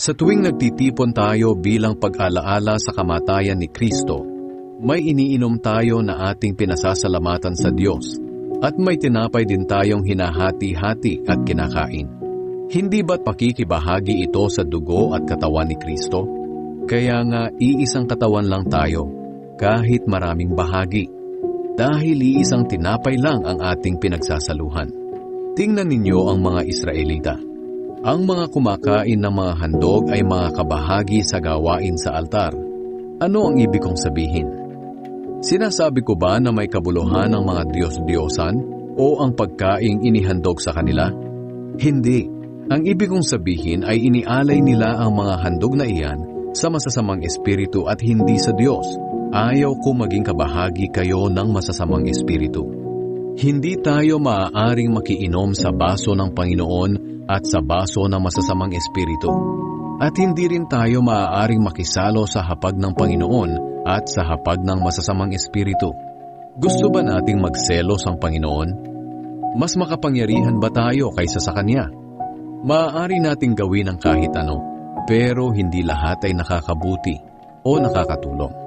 Sa tuwing nagtitipon tayo bilang pag-alaala sa kamatayan ni Kristo, may iniinom tayo na ating pinasasalamatan sa Diyos at may tinapay din tayong hinahati-hati at kinakain. Hindi ba't pakikibahagi ito sa dugo at katawan ni Kristo? Kaya nga iisang katawan lang tayo, kahit maraming bahagi. Dahil iisang tinapay lang ang ating pinagsasaluhan. Tingnan ninyo ang mga Israelita. Ang mga kumakain ng mga handog ay mga kabahagi sa gawain sa altar. Ano ang ibig kong sabihin? Sinasabi ko ba na may kabuluhan ng mga Diyos-Diyosan o ang pagkaing inihandog sa kanila? Hindi. Ang ibig kong sabihin ay inialay nila ang mga handog na iyan sa masasamang espiritu at hindi sa Diyos. Ayaw ko maging kabahagi kayo ng masasamang espiritu. Hindi tayo maaaring makiinom sa baso ng Panginoon at sa baso ng masasamang espiritu. At hindi rin tayo maaaring makisalo sa hapag ng Panginoon at sa hapag ng masasamang espiritu. Gusto ba nating magselos ang Panginoon? Mas makapangyarihan ba tayo kaysa sa Kanya? Maaari nating gawin ang kahit ano, pero hindi lahat ay nakakabuti o nakakatulong.